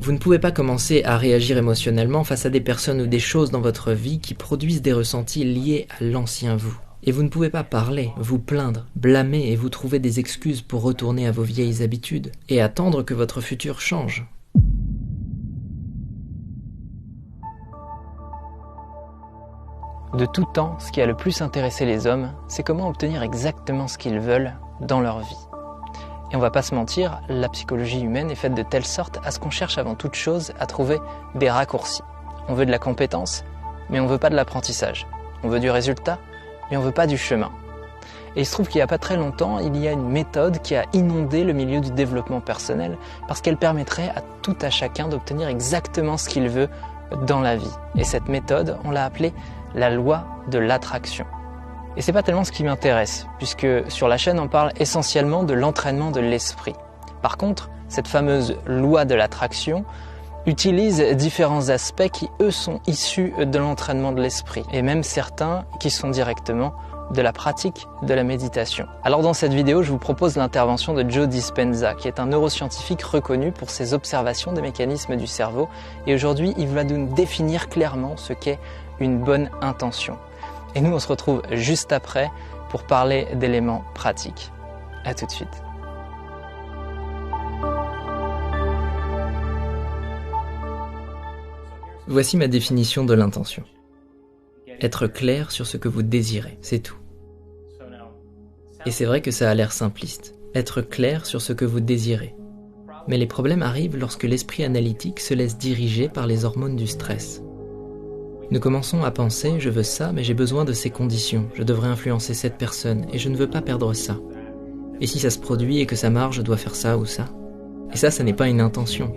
Vous ne pouvez pas commencer à réagir émotionnellement face à des personnes ou des choses dans votre vie qui produisent des ressentis liés à l'ancien vous. Et vous ne pouvez pas parler, vous plaindre, blâmer et vous trouver des excuses pour retourner à vos vieilles habitudes et attendre que votre futur change. De tout temps, ce qui a le plus intéressé les hommes, c'est comment obtenir exactement ce qu'ils veulent dans leur vie. Et on va pas se mentir, la psychologie humaine est faite de telle sorte à ce qu'on cherche avant toute chose à trouver des raccourcis. On veut de la compétence, mais on veut pas de l'apprentissage. On veut du résultat, mais on veut pas du chemin. Et il se trouve qu'il y a pas très longtemps, il y a une méthode qui a inondé le milieu du développement personnel parce qu'elle permettrait à tout à chacun d'obtenir exactement ce qu'il veut dans la vie. Et cette méthode, on l'a appelée la loi de l'attraction. Et c'est pas tellement ce qui m'intéresse, puisque sur la chaîne on parle essentiellement de l'entraînement de l'esprit. Par contre, cette fameuse loi de l'attraction utilise différents aspects qui, eux, sont issus de l'entraînement de l'esprit, et même certains qui sont directement de la pratique de la méditation. Alors dans cette vidéo, je vous propose l'intervention de Joe Dispenza, qui est un neuroscientifique reconnu pour ses observations des mécanismes du cerveau, et aujourd'hui il va nous définir clairement ce qu'est une bonne intention. Et nous, on se retrouve juste après pour parler d'éléments pratiques. À tout de suite. Voici ma définition de l'intention. Être clair sur ce que vous désirez, c'est tout. Et c'est vrai que ça a l'air simpliste. Être clair sur ce que vous désirez. Mais les problèmes arrivent lorsque l'esprit analytique se laisse diriger par les hormones du stress. Nous commençons à penser « je veux ça, mais j'ai besoin de ces conditions, je devrais influencer cette personne, et je ne veux pas perdre ça. Et si ça se produit et que ça marche, je dois faire ça ou ça. » Et ça n'est pas une intention.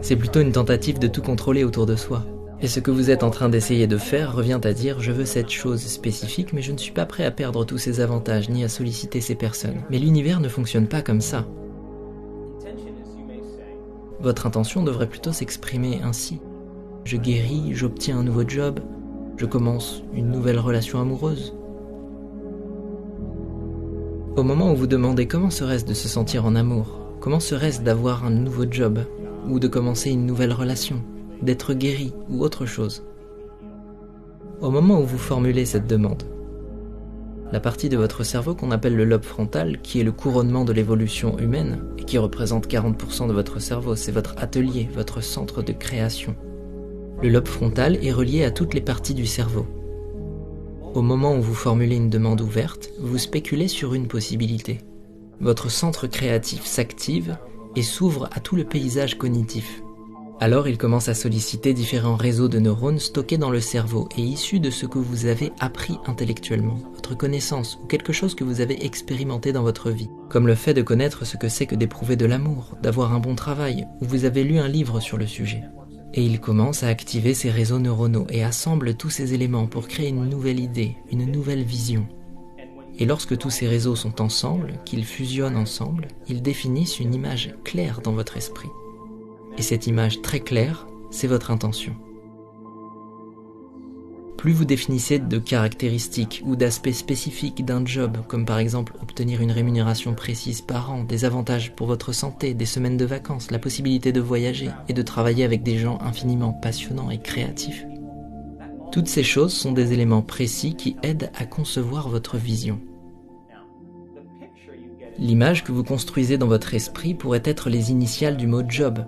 C'est plutôt une tentative de tout contrôler autour de soi. Et ce que vous êtes en train d'essayer de faire revient à dire « je veux cette chose spécifique, mais je ne suis pas prêt à perdre tous ces avantages, ni à solliciter ces personnes. » Mais l'univers ne fonctionne pas comme ça. Votre intention devrait plutôt s'exprimer ainsi. Je guéris, j'obtiens un nouveau job, je commence une nouvelle relation amoureuse. Au moment où vous demandez comment serait-ce de se sentir en amour, comment serait-ce d'avoir un nouveau job, ou de commencer une nouvelle relation, d'être guéri ou autre chose. Au moment où vous formulez cette demande, la partie de votre cerveau qu'on appelle le lobe frontal, qui est le couronnement de l'évolution humaine, et qui représente 40% de votre cerveau, c'est votre atelier, votre centre de création. Le lobe frontal est relié à toutes les parties du cerveau. Au moment où vous formulez une demande ouverte, vous spéculez sur une possibilité. Votre centre créatif s'active et s'ouvre à tout le paysage cognitif. Alors il commence à solliciter différents réseaux de neurones stockés dans le cerveau et issus de ce que vous avez appris intellectuellement, votre connaissance ou quelque chose que vous avez expérimenté dans votre vie, comme le fait de connaître ce que c'est que d'éprouver de l'amour, d'avoir un bon travail, ou vous avez lu un livre sur le sujet. Et il commence à activer ces réseaux neuronaux et assemble tous ces éléments pour créer une nouvelle idée, une nouvelle vision. Et lorsque tous ces réseaux sont ensemble, qu'ils fusionnent ensemble, ils définissent une image claire dans votre esprit. Et cette image très claire, c'est votre intention. Plus vous définissez de caractéristiques ou d'aspects spécifiques d'un job, comme par exemple obtenir une rémunération précise par an, des avantages pour votre santé, des semaines de vacances, la possibilité de voyager et de travailler avec des gens infiniment passionnants et créatifs. Toutes ces choses sont des éléments précis qui aident à concevoir votre vision. L'image que vous construisez dans votre esprit pourrait être les initiales du mot « job »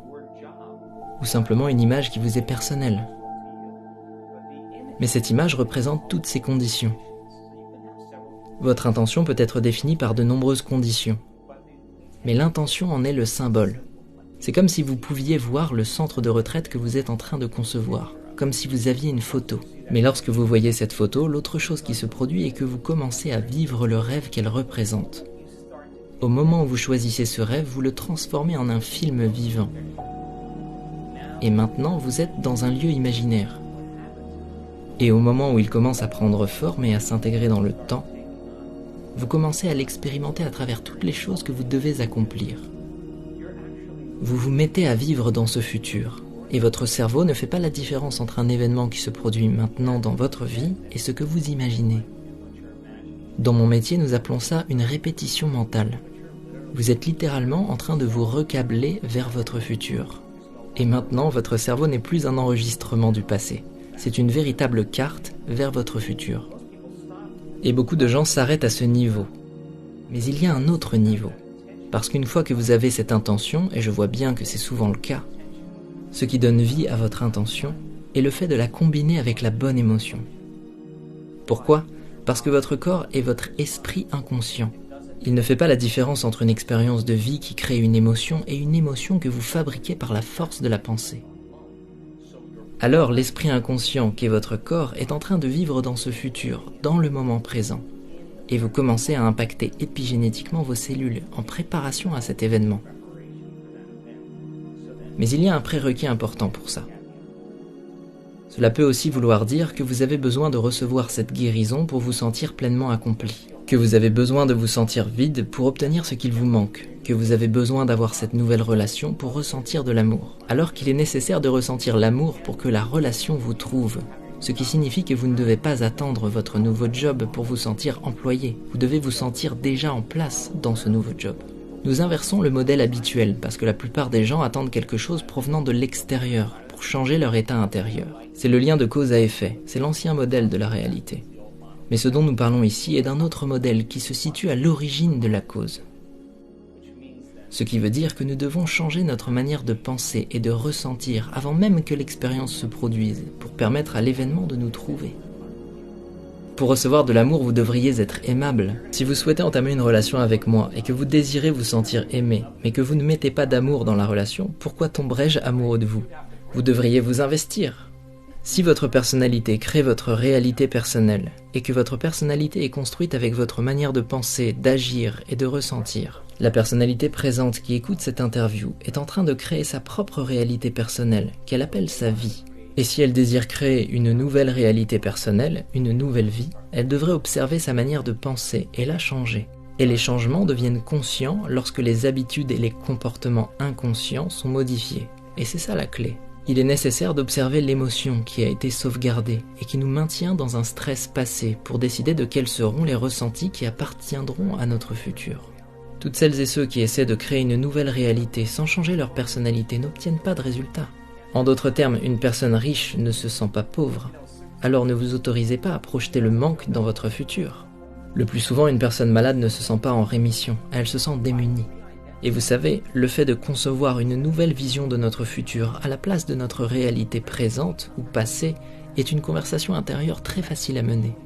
ou simplement une image qui vous est personnelle. Mais cette image représente toutes ces conditions. Votre intention peut être définie par de nombreuses conditions. Mais l'intention en est le symbole. C'est comme si vous pouviez voir le centre de retraite que vous êtes en train de concevoir, comme si vous aviez une photo. Mais lorsque vous voyez cette photo, l'autre chose qui se produit est que vous commencez à vivre le rêve qu'elle représente. Au moment où vous choisissez ce rêve, vous le transformez en un film vivant. Et maintenant, vous êtes dans un lieu imaginaire. Et au moment où il commence à prendre forme et à s'intégrer dans le temps, vous commencez à l'expérimenter à travers toutes les choses que vous devez accomplir. Vous vous mettez à vivre dans ce futur, et votre cerveau ne fait pas la différence entre un événement qui se produit maintenant dans votre vie et ce que vous imaginez. Dans mon métier, nous appelons ça une répétition mentale. Vous êtes littéralement en train de vous recabler vers votre futur. Et maintenant, votre cerveau n'est plus un enregistrement du passé. C'est une véritable carte vers votre futur. Et beaucoup de gens s'arrêtent à ce niveau. Mais il y a un autre niveau. Parce qu'une fois que vous avez cette intention, et je vois bien que c'est souvent le cas, ce qui donne vie à votre intention est le fait de la combiner avec la bonne émotion. Pourquoi ? Parce que votre corps est votre esprit inconscient. Il ne fait pas la différence entre une expérience de vie qui crée une émotion et une émotion que vous fabriquez par la force de la pensée. Alors l'esprit inconscient qu'est votre corps est en train de vivre dans ce futur, dans le moment présent. Et vous commencez à impacter épigénétiquement vos cellules en préparation à cet événement. Mais il y a un prérequis important pour ça. Cela peut aussi vouloir dire que vous avez besoin de recevoir cette guérison pour vous sentir pleinement accompli, que vous avez besoin de vous sentir vide pour obtenir ce qu'il vous manque, que vous avez besoin d'avoir cette nouvelle relation pour ressentir de l'amour, alors qu'il est nécessaire de ressentir l'amour pour que la relation vous trouve. Ce qui signifie que vous ne devez pas attendre votre nouveau job pour vous sentir employé. Vous devez vous sentir déjà en place dans ce nouveau job. Nous inversons le modèle habituel parce que la plupart des gens attendent quelque chose provenant de l'extérieur pour changer leur état intérieur. C'est le lien de cause à effet, c'est l'ancien modèle de la réalité. Mais ce dont nous parlons ici est d'un autre modèle qui se situe à l'origine de la cause. Ce qui veut dire que nous devons changer notre manière de penser et de ressentir avant même que l'expérience se produise pour permettre à l'événement de nous trouver. Pour recevoir de l'amour, vous devriez être aimable. Si vous souhaitez entamer une relation avec moi et que vous désirez vous sentir aimé, mais que vous ne mettez pas d'amour dans la relation, pourquoi tomberais-je amoureux de vous ? Vous devriez vous investir. Si votre personnalité crée votre réalité personnelle et que votre personnalité est construite avec votre manière de penser, d'agir et de ressentir, la personnalité présente qui écoute cette interview est en train de créer sa propre réalité personnelle qu'elle appelle sa vie. Et si elle désire créer une nouvelle réalité personnelle, une nouvelle vie, elle devrait observer sa manière de penser et la changer. Et les changements deviennent conscients lorsque les habitudes et les comportements inconscients sont modifiés. Et c'est ça la clé. Il est nécessaire d'observer l'émotion qui a été sauvegardée et qui nous maintient dans un stress passé pour décider de quels seront les ressentis qui appartiendront à notre futur. Toutes celles et ceux qui essaient de créer une nouvelle réalité sans changer leur personnalité n'obtiennent pas de résultats. En d'autres termes, une personne riche ne se sent pas pauvre. Alors ne vous autorisez pas à projeter le manque dans votre futur. Le plus souvent, une personne malade ne se sent pas en rémission, elle se sent démunie. Et vous savez, le fait de concevoir une nouvelle vision de notre futur à la place de notre réalité présente ou passée est une conversation intérieure très facile à mener.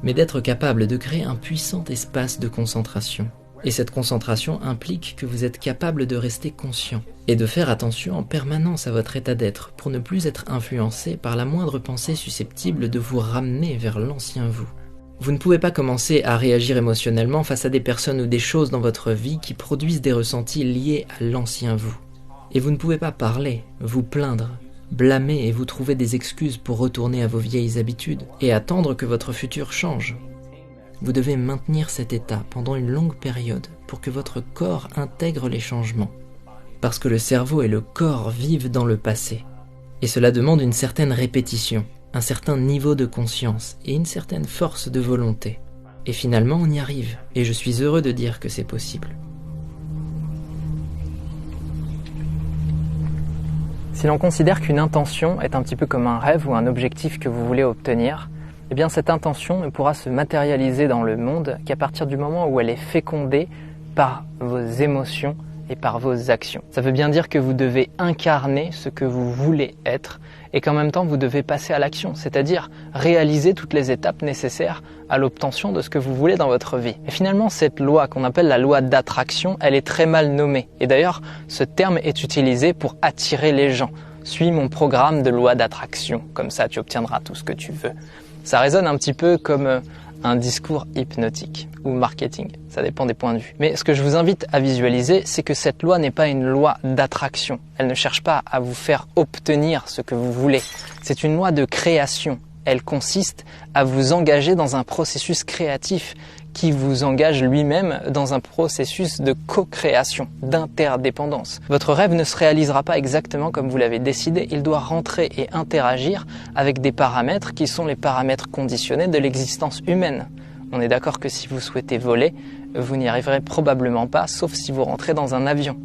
Mais d'être capable de créer un puissant espace de concentration. Et cette concentration implique que vous êtes capable de rester conscient et de faire attention en permanence à votre état d'être pour ne plus être influencé par la moindre pensée susceptible de vous ramener vers l'ancien vous. Vous ne pouvez pas commencer à réagir émotionnellement face à des personnes ou des choses dans votre vie qui produisent des ressentis liés à l'ancien vous. Et vous ne pouvez pas parler, vous plaindre, blâmer et vous trouver des excuses pour retourner à vos vieilles habitudes et attendre que votre futur change. Vous devez maintenir cet état pendant une longue période pour que votre corps intègre les changements. Parce que le cerveau et le corps vivent dans le passé. Et cela demande une certaine répétition, un certain niveau de conscience et une certaine force de volonté. Et finalement, on y arrive. Et je suis heureux de dire que c'est possible. Si l'on considère qu'une intention est un petit peu comme un rêve ou un objectif que vous voulez obtenir, eh bien cette intention ne pourra se matérialiser dans le monde qu'à partir du moment où elle est fécondée par vos émotions et par vos actions. Ça veut bien dire que vous devez incarner ce que vous voulez être et qu'en même temps vous devez passer à l'action, c'est-à-dire réaliser toutes les étapes nécessaires à l'obtention de ce que vous voulez dans votre vie. Et finalement, cette loi qu'on appelle la loi d'attraction, elle est très mal nommée. Et d'ailleurs, ce terme est utilisé pour attirer les gens. Suis mon programme de loi d'attraction, comme ça tu obtiendras tout ce que tu veux. Ça résonne un petit peu comme un discours hypnotique ou marketing, ça dépend des points de vue. Mais ce que je vous invite à visualiser, c'est que cette loi n'est pas une loi d'attraction. Elle ne cherche pas à vous faire obtenir ce que vous voulez. C'est une loi de création. Elle consiste à vous engager dans un processus créatif qui vous engage lui-même dans un processus de co-création, d'interdépendance. Votre rêve ne se réalisera pas exactement comme vous l'avez décidé, il doit rentrer et interagir avec des paramètres qui sont les paramètres conditionnés de l'existence humaine. On est d'accord que si vous souhaitez voler, vous n'y arriverez probablement pas, sauf si vous rentrez dans un avion.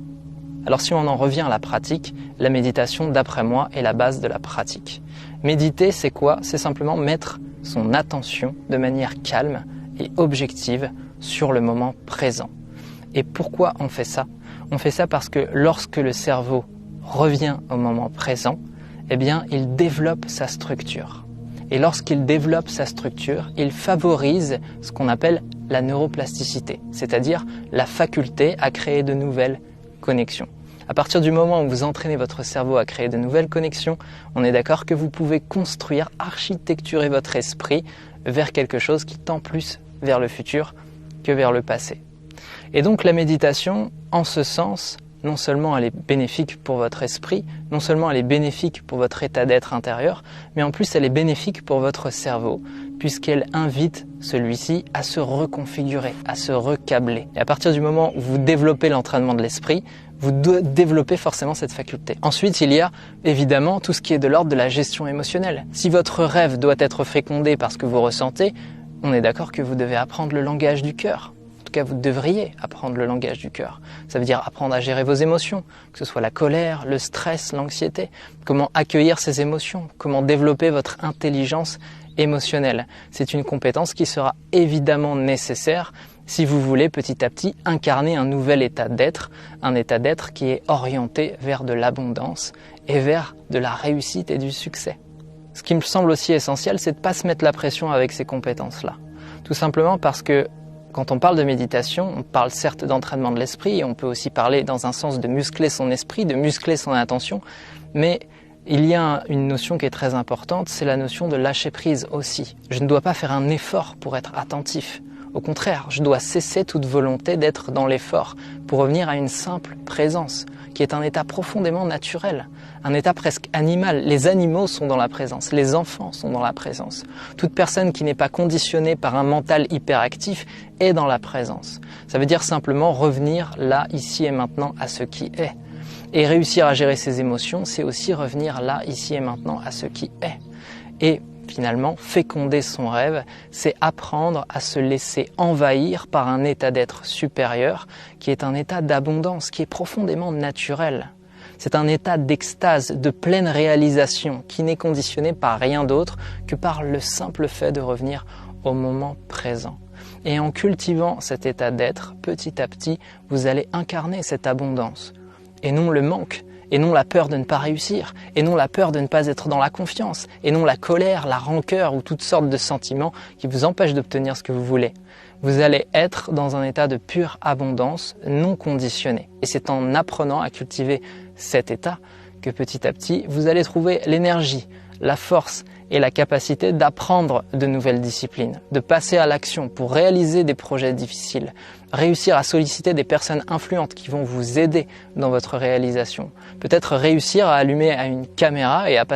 Alors si on en revient à la pratique, la méditation, d'après moi, est la base de la pratique. Méditer, c'est quoi? C'est simplement mettre son attention de manière calme et objective sur le moment présent. Et pourquoi on fait ça? On fait ça parce que lorsque le cerveau revient au moment présent, eh bien, il développe sa structure. Et lorsqu'il développe sa structure, il favorise ce qu'on appelle la neuroplasticité, c'est-à-dire la faculté à créer de nouvelles connexions. À partir du moment où vous entraînez votre cerveau à créer de nouvelles connexions, on est d'accord que vous pouvez construire, architecturer votre esprit vers quelque chose qui tend plus vers le futur que vers le passé. Et donc la méditation, en ce sens, non seulement elle est bénéfique pour votre esprit, non seulement elle est bénéfique pour votre état d'être intérieur, mais en plus elle est bénéfique pour votre cerveau, puisqu'elle invite celui-ci à se reconfigurer, à se recabler. Et à partir du moment où vous développez l'entraînement de l'esprit, vous développez forcément cette faculté. Ensuite, il y a évidemment tout ce qui est de l'ordre de la gestion émotionnelle. Si votre rêve doit être fécondé par ce que vous ressentez, on est d'accord que vous devez apprendre le langage du cœur. En tout cas, vous devriez apprendre le langage du cœur. Ça veut dire apprendre à gérer vos émotions, que ce soit la colère, le stress, l'anxiété. Comment accueillir ces émotions, comment développer votre intelligence émotionnelle. C'est une compétence qui sera évidemment nécessaire si vous voulez petit à petit incarner un nouvel état d'être, un état d'être qui est orienté vers de l'abondance et vers de la réussite et du succès. Ce qui me semble aussi essentiel, c'est de ne pas se mettre la pression avec ces compétences-là. Tout simplement parce que quand on parle de méditation, on parle certes d'entraînement de l'esprit et on peut aussi parler dans un sens de muscler son esprit, de muscler son attention, mais il y a une notion qui est très importante, c'est la notion de lâcher prise aussi. Je ne dois pas faire un effort pour être attentif. Au contraire, je dois cesser toute volonté d'être dans l'effort pour revenir à une simple présence, qui est un état profondément naturel, un état presque animal. Les animaux sont dans la présence, les enfants sont dans la présence. Toute personne qui n'est pas conditionnée par un mental hyperactif est dans la présence. Ça veut dire simplement revenir là, ici et maintenant à ce qui est. Et réussir à gérer ses émotions, c'est aussi revenir là, ici et maintenant à ce qui est. Et finalement, féconder son rêve, c'est apprendre à se laisser envahir par un état d'être supérieur qui est un état d'abondance, qui est profondément naturel. C'est un état d'extase, de pleine réalisation qui n'est conditionné par rien d'autre que par le simple fait de revenir au moment présent. Et en cultivant cet état d'être, petit à petit, vous allez incarner cette abondance et non le manque. Et non la peur de ne pas réussir, et non la peur de ne pas être dans la confiance, et non la colère, la rancœur ou toutes sortes de sentiments qui vous empêchent d'obtenir ce que vous voulez. Vous allez être dans un état de pure abondance non conditionné. Et c'est en apprenant à cultiver cet état que petit à petit, vous allez trouver l'énergie, la force et la capacité d'apprendre de nouvelles disciplines, de passer à l'action pour réaliser des projets difficiles, réussir à solliciter des personnes influentes qui vont vous aider dans votre réalisation, peut-être réussir à allumer une caméra et à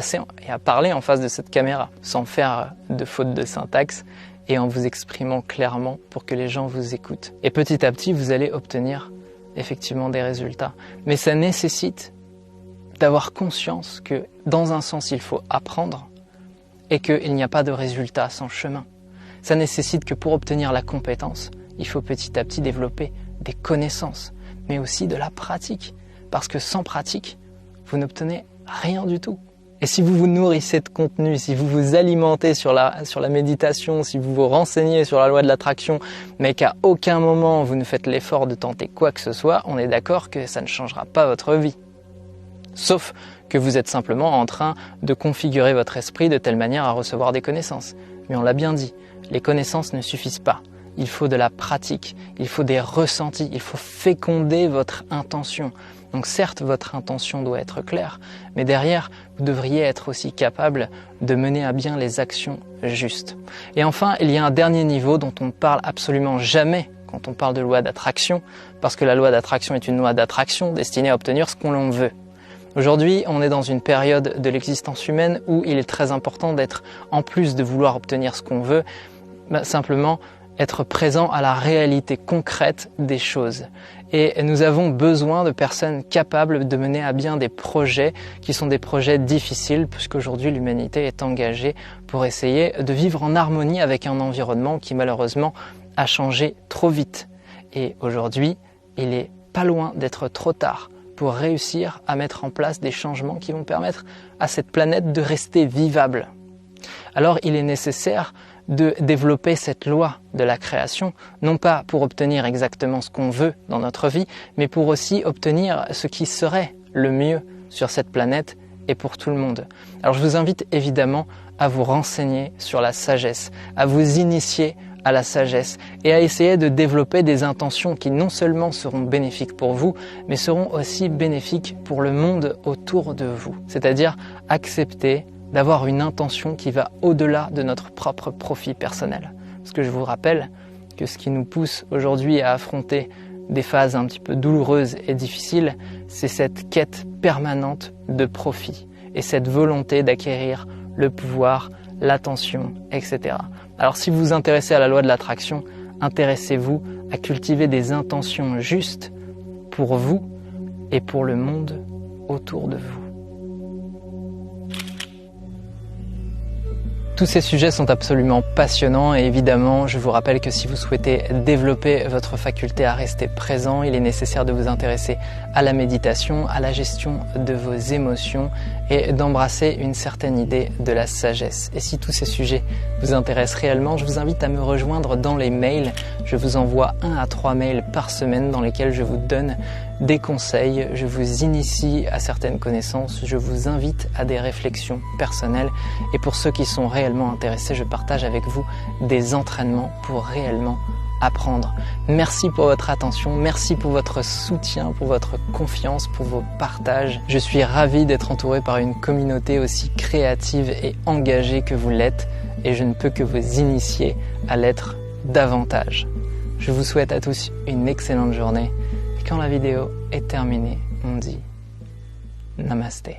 parler en face de cette caméra, sans faire de faute de syntaxe et en vous exprimant clairement pour que les gens vous écoutent. Et petit à petit, vous allez obtenir effectivement des résultats. Mais ça nécessite d'avoir conscience que dans un sens, il faut apprendre et qu'il n'y a pas de résultat sans chemin. Ça nécessite que pour obtenir la compétence, il faut petit à petit développer des connaissances, mais aussi de la pratique. Parce que sans pratique, vous n'obtenez rien du tout. Et si vous vous nourrissez de contenu, si vous vous alimentez sur la méditation, si vous vous renseignez sur la loi de l'attraction, mais qu'à aucun moment vous ne faites l'effort de tenter quoi que ce soit, on est d'accord que ça ne changera pas votre vie. Sauf que vous êtes simplement en train de configurer votre esprit de telle manière à recevoir des connaissances. Mais on l'a bien dit, les connaissances ne suffisent pas. Il faut de la pratique, il faut des ressentis, il faut féconder votre intention. Donc certes, votre intention doit être claire, mais derrière, vous devriez être aussi capable de mener à bien les actions justes. Et enfin, il y a un dernier niveau dont on ne parle absolument jamais quand on parle de loi d'attraction, parce que la loi d'attraction est une loi d'attraction destinée à obtenir ce qu'on veut. Aujourd'hui, on est dans une période de l'existence humaine où il est très important d'être, en plus de vouloir obtenir ce qu'on veut, simplement être présent à la réalité concrète des choses. Et nous avons besoin de personnes capables de mener à bien des projets qui sont des projets difficiles, puisqu'aujourd'hui l'humanité est engagée pour essayer de vivre en harmonie avec un environnement qui malheureusement a changé trop vite. Et aujourd'hui, il est pas loin d'être trop tard pour réussir à mettre en place des changements qui vont permettre à cette planète de rester vivable. Alors il est nécessaire de développer cette loi de la création, non pas pour obtenir exactement ce qu'on veut dans notre vie, mais pour aussi obtenir ce qui serait le mieux sur cette planète et pour tout le monde. Alors je vous invite évidemment à vous renseigner sur la sagesse, à vous initier à la sagesse et à essayer de développer des intentions qui non seulement seront bénéfiques pour vous, mais seront aussi bénéfiques pour le monde autour de vous. C'est-à-dire accepter d'avoir une intention qui va au-delà de notre propre profit personnel. Parce que je vous rappelle que ce qui nous pousse aujourd'hui à affronter des phases un petit peu douloureuses et difficiles, c'est cette quête permanente de profit et cette volonté d'acquérir le pouvoir, l'attention, etc. Alors si vous vous intéressez à la loi de l'attraction, intéressez-vous à cultiver des intentions justes pour vous et pour le monde autour de vous. Tous ces sujets sont absolument passionnants et évidemment, je vous rappelle que si vous souhaitez développer votre faculté à rester présent, il est nécessaire de vous intéresser à la méditation, à la gestion de vos émotions et d'embrasser une certaine idée de la sagesse. Et si tous ces sujets vous intéressent réellement, je vous invite à me rejoindre dans les mails. Je vous envoie 1 à 3 mails par semaine dans lesquels je vous donne des conseils, je vous initie à certaines connaissances, je vous invite à des réflexions personnelles et pour ceux qui sont réellement intéressés, je partage avec vous des entraînements pour réellement apprendre. Merci pour votre attention, merci pour votre soutien, pour votre confiance, pour vos partages. Je suis ravi d'être entouré par une communauté aussi créative et engagée que vous l'êtes et je ne peux que vous initier à l'être davantage. Je vous souhaite à tous une excellente journée. Quand la vidéo est terminée, on dit Namasté.